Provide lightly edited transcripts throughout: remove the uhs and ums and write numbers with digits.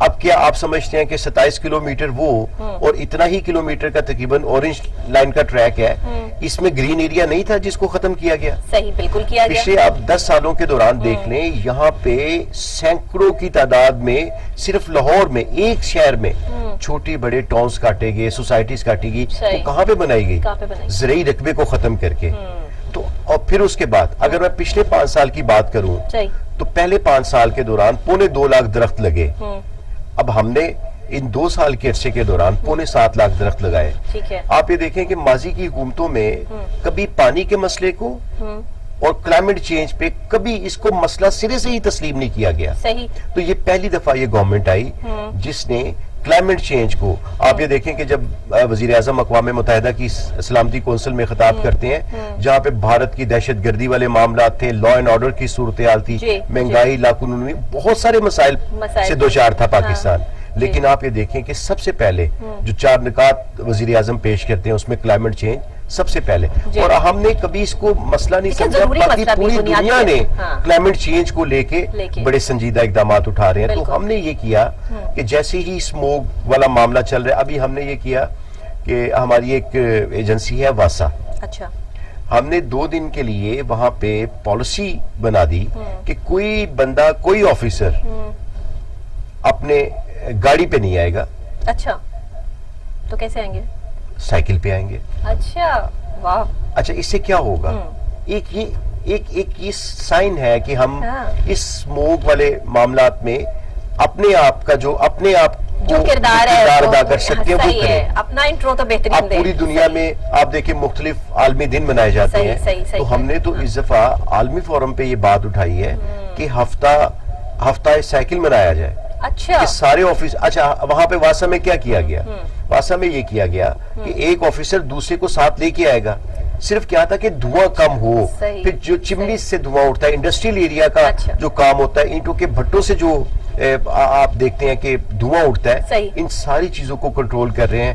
اب کیا آپ سمجھتے ہیں کہ 27 کلومیٹر وہ اور اتنا ہی کلومیٹر کا تقریباً اورنج لائن کا ٹریک ہے، اس میں گرین ایریا نہیں تھا جس کو ختم کیا گیا؟ صحیح، بالکل کیا گیا. پچھلے آپ 10 سالوں کے دوران دیکھ لیں، یہاں پہ سینکڑوں کی تعداد میں صرف لاہور میں ایک شہر میں چھوٹی بڑے ٹاؤنز کاٹے گئے، سوسائٹیز کاٹی گئی. وہ کہاں پہ بنائی گئی؟ زرعی رقبے کو ختم کر کے. تو اور پھر اس کے بعد اگر میں پچھلے 5 سال کی بات کروں تو پہلے 5 سال کے دوران 2.25 لاکھ درخت لگے. اب ہم نے ان 2 سال کے عرصے کے دوران 7.25 لاکھ درخت لگائے. آپ یہ دیکھیں کہ ماضی کی حکومتوں میں کبھی پانی کے مسئلے کو اور کلائمیٹ چینج پہ کبھی اس کو مسئلہ سرے سے ہی تسلیم نہیں کیا گیا. تو یہ پہلی دفعہ یہ گورنمنٹ آئی جس نے کلائمیٹ چینج کو، آپ یہ دیکھیں کہ جب وزیر اعظم اقوام متحدہ کی سلامتی کونسل میں خطاب کرتے ہیں، جہاں پہ بھارت کی دہشت گردی والے معاملات تھے، لا اینڈ آرڈر کی صورتحال تھی، مہنگائی، لاقانونی، بہت سارے مسائل سے دوچار تھا پاکستان. لیکن آپ یہ دیکھیں کہ سب سے پہلے جو 4 نکات وزیر اعظم پیش کرتے ہیں اس میں کلائمیٹ چینج سب سے پہلے. اور ہم نے کبھی اس کو مسئلہ نہیں سمجھا، باقی پوری دنیا نے کلائمیٹ چینج کو لے کے بڑے سنجیدہ اقدامات اٹھا رہے ہیں. تو ہم نے یہ کیا کہ جیسے ہی اسموگ والا معاملہ چل رہا ہے، ابھی ہم نے یہ کیا کہ ہماری ایک ایجنسی ہے واسا، ہم نے 2 دن کے لیے وہاں پہ پالیسی بنا دی کہ کوئی بندہ، کوئی آفیسر اپنے گاڑی پہ نہیں آئے گا. اچھا، تو کیسے آئیں گے؟ سائیکل پہ آئیں گے. اچھا، واہ. اچھا، اس سے کیا ہوگا؟ ایک یہ سائن ہے کہ ہم اس اسموگ والے معاملات میں اپنے آپ کا جو اپنے آپ جو کردار ادا کر سکتے ہیں وہ کریں. اپنا انٹرو تو بہترین دیں. پوری دنیا میں آپ دیکھیں مختلف عالمی دن منائے جاتے ہیں، تو ہم نے تو اس دفعہ عالمی فورم پہ یہ بات اٹھائی ہے کہ ہفتہ سائیکل منایا جائے. اچھا، سارے آفس. اچھا، وہاں پہ واسا میں کیا کیا گیا؟ واسا میں یہ کیا گیا کہ ایک آفیسر دوسرے کو ساتھ لے کے آئے گا. صرف کیا تھا کہ دھواں کم ہو. پھر جو چمنی سے دھواں اٹھتا ہے، انڈسٹریل ایریا کا جو کام ہوتا ہے، اینٹوں کے بھٹوں سے جو آپ دیکھتے ہیں کہ دھواں اٹھتا ہے، ان ساری چیزوں کو کنٹرول کر رہے ہیں.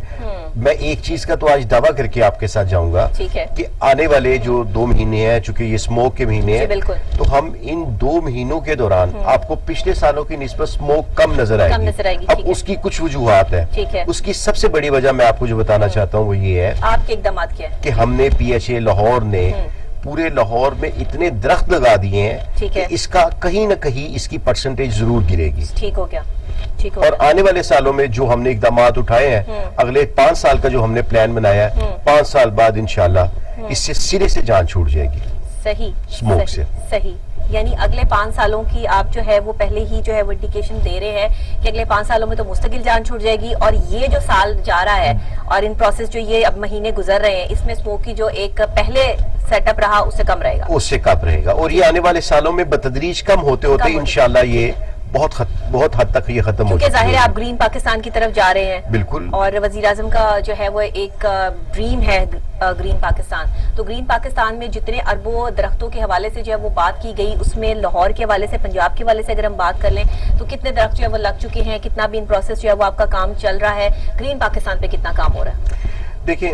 میں ایک چیز کا تو آج دعویٰ کر کے آپ کے ساتھ جاؤں گا کہ آنے والے جو 2 مہینے ہیں، چونکہ یہ اسموک کے مہینے ہیں، تو ہم ان 2 مہینوں کے دوران آپ کو پچھلے سالوں کی نسبت اسموک کم نظر آئے گی. اب اس کی کچھ وجوہات ہیں. اس کی سب سے بڑی وجہ میں آپ کو جو بتانا چاہتا ہوں وہ یہ ہے آپ کے اقدامات کیا ہے کہ ہم نے PHA لاہور نے پورے لاہور میں اتنے درخت لگا دیے ہیں کہ اس کا کہیں نہ کہیں اس کی پرسنٹیج ضرور گرے گی. ٹھیک ہو گیا. اور آنے والے سالوں میں جو ہم نے اقدامات اٹھائے ہیں، اگلے 5 سال کا جو ہم نے پلان بنایا ہے، 5 سال بعد انشاءاللہ اس سے سرے سے جان چھوٹ جائے گی. صحیح، اسموک سے. صحیح. یعنی اگلے 5 سالوں کی آپ جو ہے وہ پہلے ہی جو ہے وہ انڈیکیشن دے رہے ہیں کہ اگلے 5 سالوں میں تو مستقل جان چھوٹ جائے گی. اور یہ جو سال جا رہا ہے اور ان پروسیس جو یہ اب مہینے گزر رہے ہیں، اس میں اسموک کی جو ایک پہلے سیٹ اپ رہا اس سے کم رہے گا. اس سے کم رہے گا. اور یہ آنے والے سالوں میں بتدریج کم ہوتے ہوتے انشاءاللہ یہ بہت حد تک یہ ختم ہو چکے. ظاہر ہے آپ گرین پاکستان کی طرف جا رہے ہیں. بالکل. اور وزیر اعظم کا جو ہے وہ ایک ڈریم ہے گرین پاکستان. تو گرین پاکستان میں جتنے اربوں درختوں کے حوالے سے جو ہے وہ بات کی گئی، اس میں لاہور کے حوالے سے، پنجاب کے حوالے سے اگر ہم بات کر لیں تو کتنے درخت جو ہے وہ لگ چکے ہیں، کتنا بھی ان پروسیس جو ہے وہ آپ کا کام چل رہا ہے، گرین پاکستان پہ کتنا کام ہو رہا ہے؟ دیکھیں،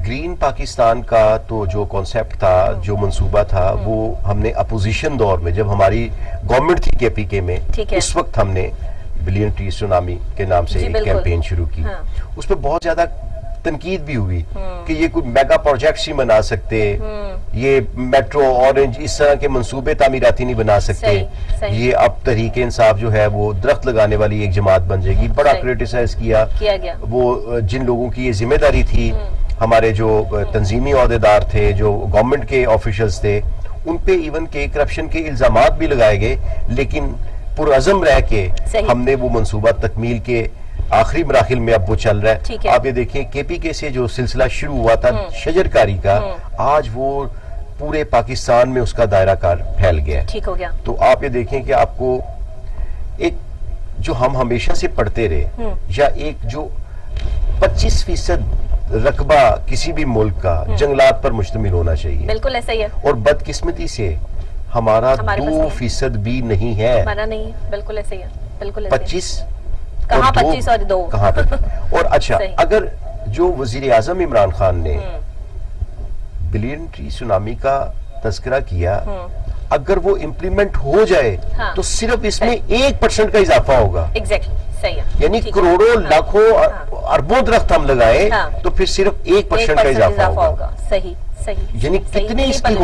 گرین پاکستان کا تو جو کانسیپٹ تھا، جو منصوبہ تھا، وہ ہم نے اپوزیشن دور میں جب ہماری گورنمنٹ تھی KPK میں، اس وقت ہم نے بلین ٹری سونامی کے نام سے ایک کیمپین شروع کی. اس پہ بہت زیادہ تنقید بھی ہوئی کہ یہ کوئی میگا پروجیکٹس ہی بنا سکتے، یہ میٹرو، اورنج، اس طرح کے منصوبے تعمیراتی نہیں بنا سکتے. یہ اب تحریک انصاف جو ہے وہ درخت لگانے والی ایک جماعت بن جائے گی. بڑا کریٹیسائز کیا گیا. وہ جن لوگوں کی یہ ذمہ داری تھی، ہمارے جو تنظیمی عہدیدار تھے، جو گورنمنٹ کے آفیشلز تھے، ان پہ ایون کے کرپشن کے الزامات بھی لگائے گئے. لیکن پرعزم رہ کے ہم نے وہ منصوبہ تکمیل کے آخری مراحل میں اب وہ چل رہا ہے. آپ یہ دیکھیں KPK سے جو سلسلہ شروع ہوا تھا شجر کاری کا، آج وہ پورے پاکستان میں اس کا دائرہ کار پھیل گیا ہے. ٹھیک ہو گیا. تو آپ یہ دیکھیں کہ آپ کو ایک جو ہم ہمیشہ سے پڑھتے رہے، یا ایک جو 25% رقبہ کسی بھی ملک کا جنگلات پر مشتمل ہونا چاہیے. بالکل ایسا ہی ہے. اور بدقسمتی سے ہمارا 2% بھی نہیں ہے. ہمارا نہیں. بالکل ایسا ہی ہے. بالکل 25 کہاں 25 اور 2 کہاں پہ. اور اچھا، اگر جو وزیر اعظم عمران خان نے بلین ٹری سونامی کا تذکرہ کیا، اگر وہ امپلیمنٹ ہو جائے ہاں. تو صرف اس میں 1% کا اضافہ ہوگا. ایگزیکٹلی صحیح ہے. یعنی کروڑوں لاکھوں اربوں درخت ہم لگائے تو پھر صرف 1% کا اضافہ ہوگا. صحیح. یعنی کتنی اس کی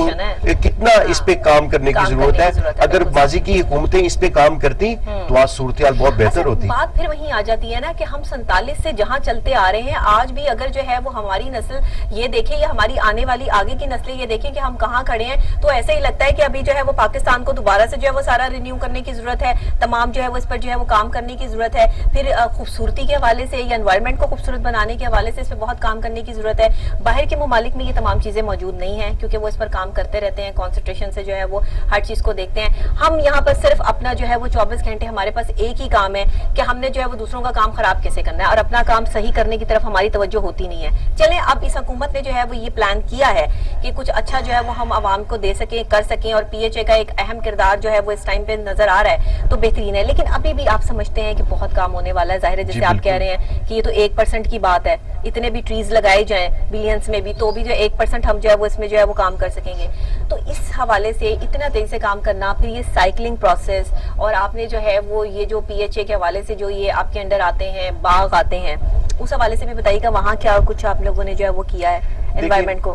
کتنا اس پہ کام کرنے کی ضرورت ہے. اگر ماضی کی حکومتیں اس پہ کام کرتی تو آج صورتحال بہت بہتر ہوتی. بات پھر وہیں آ جاتی ہے نا کہ ہم 47 سے جہاں چلتے آ رہے ہیں آج بھی اگر جو ہے وہ ہماری نسل یہ دیکھیں یا ہماری آنے والی آگے کی نسلیں یہ دیکھیں کہ ہم کہاں کھڑے ہیں تو ایسا ہی لگتا ہے کہ ابھی جو ہے وہ پاکستان کو دوبارہ سے جو ہے وہ سارا رینیو کرنے کی ضرورت ہے. تمام جو ہے وہ اس پر جو ہے وہ کام کرنے کی ضرورت ہے. پھر خوبصورتی کے حوالے سے یا انوائرمنٹ کو خوبصورت بنانے کے حوالے سے اس پہ بہت کام کرنے کی ضرورت ہے. باہر کے ممالک میں یہ تمام چیزیں موجود نہیں ہیں کیونکہ وہ اس پر کام کرتے رہتے ہیں, کانسنٹریشن سے جو ہے وہ ہر چیز کو دیکھتے ہیں. ہم یہاں پر صرف اپنا جو ہے وہ 24 گھنٹے ہمارے پاس ایک ہی کام ہے کہ ہم نے جو ہے وہ دوسروں کا کام خراب کیسے کرنا ہے اور اپنا کام صحیح کرنے کی طرف ہماری توجہ ہوتی نہیں ہے. چلیں اب اس حکومت نے جو ہے وہ یہ پلان کیا ہے کہ کچھ اچھا جو ہے وہ ہم عوام کو دے سکیں, کر سکیں اور پی ایچ اے کا ایک اہم کردار جو ہے وہ اس ٹائم پہ نظر آ رہا ہے تو بہترین ہے. لیکن ابھی بھی آپ سمجھتے ہیں کہ بہت کام ہونے والا ہے. ظاہر ہے جیسے آپ کہہ رہے ہیں کہ یہ تو 1% کی بات ہے, اتنے بھی ٹریز لگائے جائیں بلینس میں بھی تو بھی جو 1% ہم جو ہے وہ اس میں جو ہے وہ کام کر سکیں گے. تو اس حوالے سے اتنا تیزی سے کام کرنا, پھر یہ سائیکلنگ پروسیس اور آپ نے جو ہے وہ یہ جو پی ایچ اے کے حوالے سے جو یہ آپ کے انڈر آتے ہیں باغ آتے ہیں اس حوالے سے بھی بتائیے گا وہاں کیا کچھ آپ لوگوں نے جو ہے وہ کیا ہے انوائرمنٹ کو.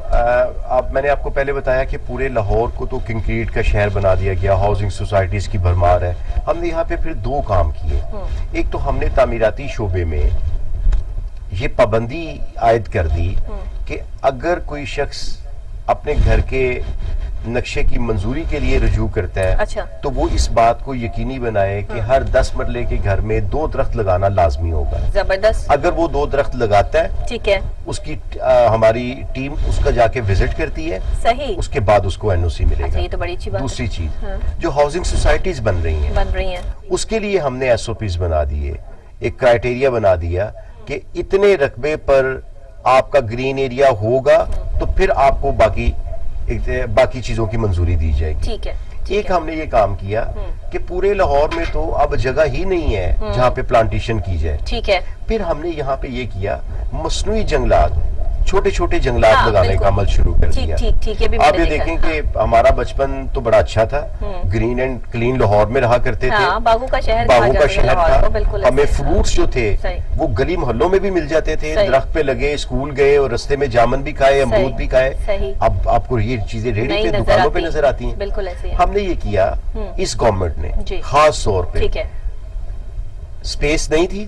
میں نے آپ کو پہلے بتایا کہ پورے لاہور کو تو کنکریٹ کا شہر بنا دیا گیا, ہاؤسنگ سوسائٹیز کی بھرمار ہے. ہم نے یہاں پہ پھر 2 کام کیے. ایک تو ہم نے تعمیراتی شعبے میں یہ پابندی عائد کر دی کہ اگر کوئی شخص اپنے گھر کے نقشے کی منظوری کے لیے رجوع کرتا ہے تو وہ اس بات کو یقینی بنائے کہ ہر 10 مرلے کے گھر میں 2 درخت لگانا لازمی ہوگا. زبردست. اگر وہ 2 درخت لگاتا ہے ٹھیک ہے اس کی ہماری ٹیم اس کا جا کے وزٹ کرتی ہے, صحیح, اس کے بعد اس کو این او سی ملے گا. یہ تو بڑی اچھی بات ہے. دوسری چیز جو ہاؤسنگ سوسائٹیز بن رہی ہیں اس کے لیے ہم نے ایس او پیز بنا دیے, ایک کرائٹیریا بنا دیا کہ اتنے رقبے پر آپ کا گرین ایریا ہوگا تو پھر آپ کو باقی چیزوں کی منظوری دی جائے گی. ٹھیک ہے. ایک ہم نے یہ کام کیا کہ پورے لاہور میں تو اب جگہ ہی نہیں ہے جہاں پہ پلانٹیشن کی جائے. ٹھیک ہے. پھر ہم نے یہاں پہ یہ کیا مصنوعی جنگلات, چھوٹے چھوٹے جنگلات لگانے کا عمل شروع کر دیا. آپ یہ دیکھیں کہ ہمارا بچپن تو بڑا اچھا تھا, گرین اینڈ کلین لاہور میں رہا کرتے تھے, باغوں کا شہر تھا. ہمیں فروٹس جو تھے وہ گلی محلوں میں بھی مل جاتے تھے, درخت پہ لگے, اسکول گئے اور رستے میں جامن بھی کھائے, امرود بھی کھائے. اب آپ کو یہ چیزیں ریڈی پہ دکانوں پہ نظر آتی ہیں. ہم نے یہ کیا اس گورنمنٹ نے خاص طور پہ, اسپیس نہیں تھی,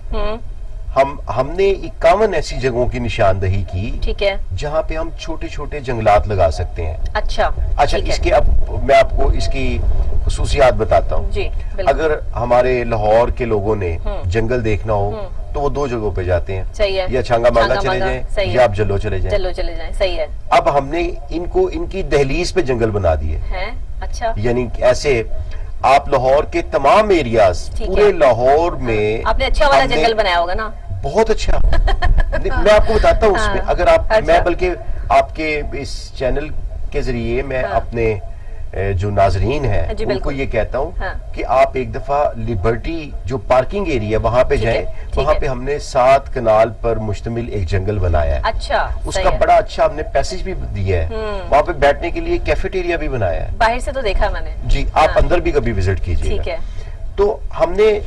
ہم نے 51 ایسی جگہوں کی نشاندہی کی ٹھیک ہے جہاں پہ ہم چھوٹے چھوٹے جنگلات لگا سکتے ہیں. اچھا اس کے اب میں آپ کو اس کی خصوصیات بتاتا ہوں. اگر ہمارے لاہور کے لوگوں نے جنگل دیکھنا ہو تو وہ 2 جگہوں پہ جاتے ہیں, یا چھانگا مانگا چلے جائیں یا آپ جلو چلے جائیں. صحیح ہے. اب ہم نے ان کی دہلیز پہ جنگل بنا دیے. اچھا. یعنی ایسے آپ لاہور کے تمام ایریاز پورے لاہور میں آپ نے اچھا والا جنگل بنایا ہوگا نا, بہت اچھا. میں آپ کو بتاتا ہوں اس میں اگر آپ میں بلکہ آپ کے اس چینل کے ذریعے میں اپنے جو ناظرین ہیں ان کو یہ کہتا ہوں کہ آپ ایک دفعہ لبرٹی جو پارکنگ ایریا وہاں پہ جائیں, وہاں پہ ہم نے 7 کنال پر مشتمل ایک جنگل بنایا ہے. اچھا. اس کا بڑا اچھا ہم نے پیسج بھی دیا ہے, وہاں پہ بیٹھنے کے لیے کیفیٹیریا بھی بنایا ہے. باہر سے تو دیکھا میں نے. جی آپ اندر بھی کبھی وزٹ کیجیے. ٹھیک ہے. تو ہم نے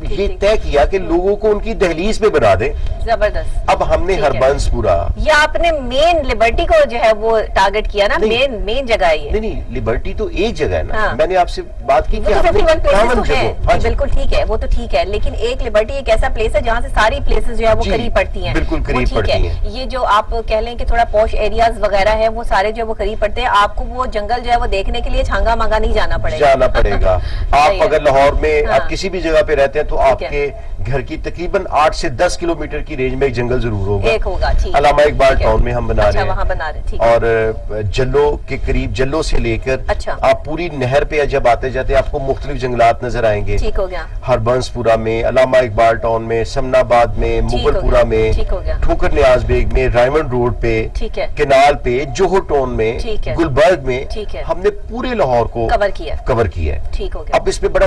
یہ طے کیا کہ لوگوں کو ان کی دہلیز پہ بنا دیں. زبردست. اب ہم نے ہربنس پورا یا آپ نے مین لبرٹی کو جو ہے وہ ٹارگٹ کیا نا, مین جگہ ہے یہ. نہیں لبرٹی تو ایک جگہ ہے نا, میں نے آپ سے بات کی کہ بالکل ٹھیک ہے, وہ تو ٹھیک ہے, لیکن ایک لبرٹی ایک ایسا پلیس ہے جہاں سے ساری پلیسز جو ہے وہ قریب پڑتی ہیں. بالکل قریب پڑتی ہیں. یہ جو آپ کہہ لیں کہ تھوڑا پوش ایریاز وغیرہ ہے وہ سارے جو ہے وہ قریب پڑتے ہیں. آپ کو وہ جنگل جو ہے وہ دیکھنے کے لیے چھانگا مانگا نہیں جانا پڑے گا. آپ اگر لاہور میں آپ کسی بھی جگہ پہ رہتے ہیں تو آپ کے گھر کی تقریباً 8 سے 10 کلومیٹر کی رینج میں ایک جنگل ضرور ہوگا. علامہ اقبال ٹاؤن میں ہم بنا رہے ہیں, اور جلو کے قریب, جلو سے لے کر آپ پوری نہر پہ جب آتے جاتے آپ کو مختلف جنگلات نظر آئیں گے. ہربنس پورا میں, علامہ اقبال ٹاؤن میں, سمنا آباد میں, مغل پورا میں, ٹھوکر نیاز بیگ میں, رائمنڈ روڈ پہ, کنال پہ, جوہر ٹاؤن میں, گلبرگ میں, ہم نے پورے لاہور کو کور کیا ہے. اب اس پہ بڑا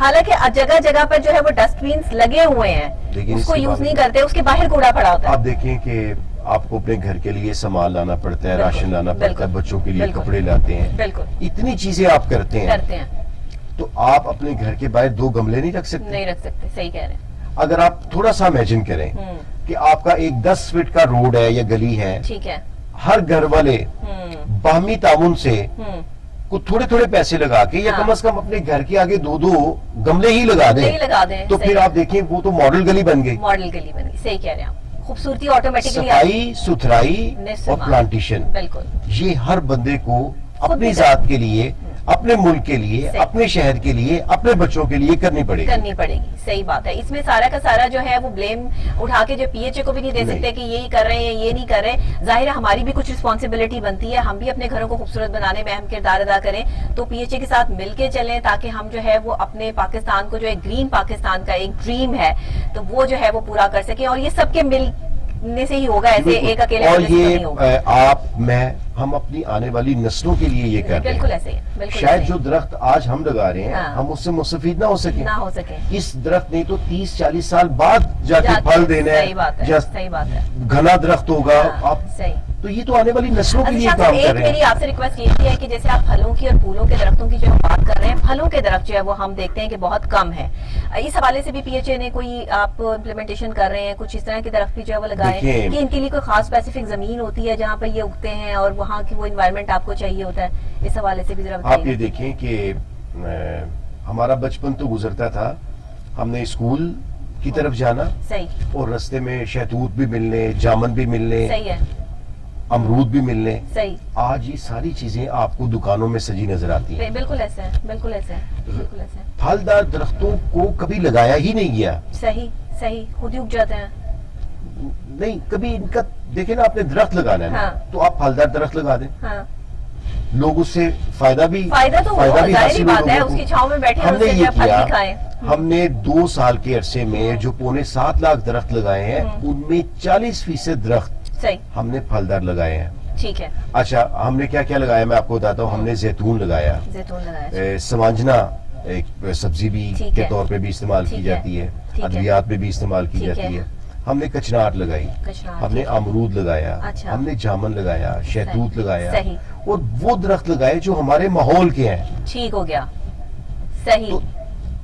حالانکہ جگہ جگہ پر جو ہے وہ ڈسٹ بینس لگے ہوئے ہیں, اس کو یوز نہیں کرتے, اس کے باہر کوڑا پڑا ہوتا ہے. آپ دیکھیں کہ آپ کو اپنے گھر کے لیے سامان لانا پڑتا ہے, راشن لانا پڑتا ہے, بچوں کے لیے کپڑے لاتے ہیں, بالکل اتنی چیزیں آپ کرتے ہیں, تو آپ اپنے گھر کے باہر 2 گملے نہیں رکھ سکتے. نہیں رکھ سکتے, صحیح کہہ رہے ہیں. اگر آپ تھوڑا سا امیجن کریں کہ آپ کا ایک 10 فٹ کا روڈ ہے یا گلی ہے, ٹھیک ہے, ہر گھر والے باہمی تعاون سے کچھ تھوڑے تھوڑے پیسے لگا کے یا کم از کم اپنے گھر کے آگے 2 گملے ہی لگا دیں, تو پھر آپ دیکھیں وہ تو ماڈل گلی بن گئی. ماڈل گلی بن گئی, صحیح کہہ رہے ہیں آپ. خوبصورتی آٹومیٹکلی, صفائی ستھرائی اور پلانٹیشن, بالکل یہ ہر بندے کو اپنی ذات کے لیے, اپنے ملک کے لیے, اپنے شہر کے لیے, اپنے بچوں کے لیے کرنی پڑے گی. صحیح بات ہے. اس میں سارا کا سارا جو ہے وہ بلیم اٹھا کے جو پی ایچ اے کو بھی نہیں دے سکتے کہ یہی کر رہے ہیں, یہ نہیں کر رہے. ظاہر ہے ہماری بھی کچھ رسپانسبلٹی بنتی ہے, ہم بھی اپنے گھروں کو خوبصورت بنانے میں اہم کردار ادا کریں, تو پی ایچ اے کے ساتھ مل کے چلیں تاکہ ہم جو ہے وہ اپنے پاکستان کو جو ایک گرین پاکستان کا ایک ڈریم ہے تو وہ جو ہے وہ پورا کر سکیں. اور یہ سب کے ملنے سے ہی ہوگا, ایسے ایک اکیلے اور یہ آپ میں ہم اپنی آنے والی نسلوں کے لیے یہ کرتے ہیں. بالکل ایسے ہی, شاید جو درخت آج ہم لگا رہے ہیں ہم اس سے مستفید نہ ہو سکیں, اس درخت نے تو 30-40 سال بعد جا کے پھل دینا ہے, صحیح بات ہے, گھنا درخت ہوگا. تو یہ تو آنے والی نسلوں کے لیے کام کر رہے ہیں. میری آپ سے ریکویسٹ یہ ہے کہ جیسے آپ پھلوں کی اور پھولوں کے درختوں کی جو بات کر رہے ہیں, پھلوں کے درخت جو ہے وہ ہم دیکھتے ہیں کہ بہت کم ہے. اس حوالے سے بھی پی ایچ اے نے کوئی آپ امپلیمنٹیشن کر رہے ہیں, کچھ اس طرح کے درخت بھی جو ہے وہ لگائے کہ ان کے لیے کوئی خاص اسپیسیفک زمین ہوتی ہے جہاں پہ یہ اگتے ہیں اور وہاں کی وہ انوائرمنٹ آپ کو چاہیے ہوتا ہے, اس حوالے سے بھی ذرا آپ یہ دیکھیں کہ ہمارا بچپن تو گزرتا تھا, ہم نے اسکول کی طرف جانا, صحیح, اور رستے میں شہتوت بھی ملنے, جامن بھی ملنے, صحیح ہے, امرود بھی ملنے. صحیح. آج یہ ساری چیزیں آپ کو دکانوں میں سجی نظر آتی ہیں. بالکل ایسا ہے, بالکل ایسا ہے, بالکل ایسا ہے. پھلدار درختوں کو کبھی لگایا ہی نہیں گیا. صحیح, صحیح, خود ہی اگ جاتے ہیں. نہیں, کبھی ان کا دیکھیں نا, آپ نے درخت لگانا ہے نا, تو آپ پھلدار درخت لگا دیں, لوگ اس سے فائدہ بھی حاصل بات ہے, اس کی چھاؤں میں بیٹھے ہم نے یہ کیا. کھائیں. ہم نے 2 سال کے عرصے میں جو 7.25 لاکھ درخت لگائے ہیں, ان میں 40% درخت ہم نے پھلدار لگائے ہیں. ٹھیک ہے. اچھا, ہم نے کیا کیا لگایا میں آپ کو بتاتا ہوں. ہم نے زیتون لگایا, سمانجنا ایک سبزی بھی کے طور پہ بھی استعمال کی جاتی ہے, ادویات میں بھی استعمال کی جاتی ہے. ہم نے کچناٹ لگائی, ہم نے امرود لگایا, ہم نے جامن لگایا, شہتوت لگایا, اور وہ درخت لگائے جو ہمارے ماحول کے ہیں. ٹھیک ہو گیا, صحیح.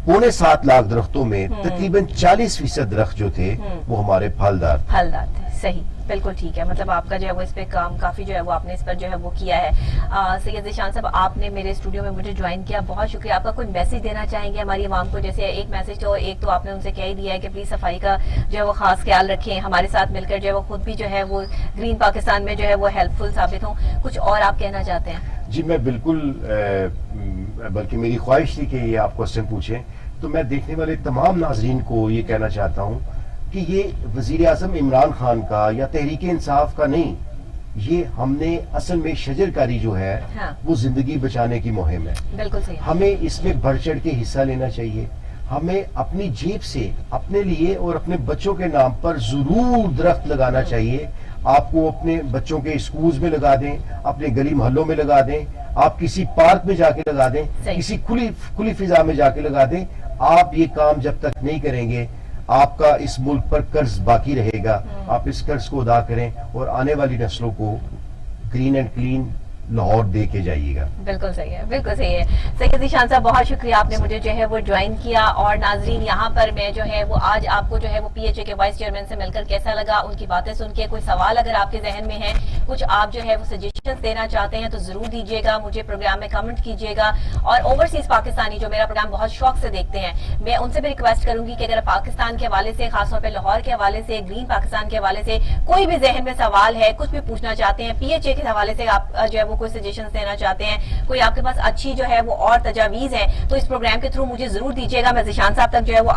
7.25 لاکھ درختوں میں تقریباً 40% درخت جو تھے وہ ہمارے پھلدار تھے. صحیح, بالکل ٹھیک ہے. مطلب آپ کا جو ہے وہ اس پہ کام کافی جو ہے وہ آپ نے اس پر جو ہے وہ کیا ہے. سید ذیشان صاحب, آپ نے میرے اسٹوڈیو میں مجھے جوائن کیا, بہت شکریہ. آپ کا کوئی میسج دینا چاہیں گے ہماری عوام کو؟ جیسے ایک میسج تو ایک تو آپ نے ان سے کہہ ہی دیا ہے کہ پلیز صفائی کا جو ہے وہ خاص خیال رکھیں, ہمارے ساتھ مل کر جو ہے وہ خود بھی جو ہے وہ گرین پاکستان میں جو ہے وہ ہیلپ فل ثابت ہوں. کچھ اور آپ کہنا چاہتے ہیں؟ جی میں بالکل, بلکہ میری خواہش تھی کہ یہ آپ کوسچن پوچھیں, تو میں دیکھنے والے تمام ناظرین کو یہ کہنا چاہتا ہوں کہ یہ وزیر اعظم عمران خان کا یا تحریک انصاف کا نہیں, یہ ہم نے اصل میں شجر کاری جو ہے وہ زندگی بچانے کی مہم ہے. بالکل صحیح. ہمیں اس میں بڑھ چڑھ کے حصہ لینا چاہیے. ہمیں اپنی جیب سے اپنے لیے اور اپنے بچوں کے نام پر ضرور درخت لگانا چاہیے. آپ کو اپنے بچوں کے اسکولز میں لگا دیں, اپنے گلی محلوں میں لگا دیں, آپ کسی پارک میں جا کے لگا دیں, کسی کھلی فضا میں جا کے لگا دیں. آپ یہ کام جب تک نہیں کریں گے, آپ کا اس ملک پر قرض باقی رہے گا. آپ اس قرض کو ادا کریں اور آنے والی نسلوں کو گرین اینڈ کلین لاہور دے کے جائیے گا. بالکل صحیح ہے, بالکل صحیح ہے. سید ذیشان صاحب, بہت شکریہ, آپ نے مجھے جو ہے وہ جوائن کیا. اور ناظرین, یہاں پر میں جو ہے وہ آج آپ کو جو ہے وہ پی ایچ اے کے وائس چیئرمین سے مل کر کیسا لگا, ان کی باتیں سن کے کوئی سوال اگر آپ کے ذہن میں ہے, کچھ آپ جو ہے وہ سجیشنز دینا چاہتے ہیں تو ضرور دیجیے گا, مجھے پروگرام میں کمنٹ کیجیے گا. اور اوورسیز پاکستانی جو میرا پروگرام بہت شوق سے دیکھتے ہیں, میں ان سے بھی ریکویسٹ کروں گی کہ اگر پاکستان کے حوالے سے, خاص طور پہ لاہور کے حوالے سے, گرین پاکستان کے حوالے سے کوئی بھی ذہن میں سوال ہے, کچھ بھی پوچھنا چاہتے ہیں, پی ایچ اے کے حوالے سے آپ جو ہے وہ کوئی سجیشنز دینا چاہتے ہیں, کوئی آپ کے پاس اچھی جو ہے وہ اور تجاویز ہیں, تو اس پروگرام کے تھرو مجھے ضرور دیجیے گا. میں ذیشان صاحب تک جو ہے وہ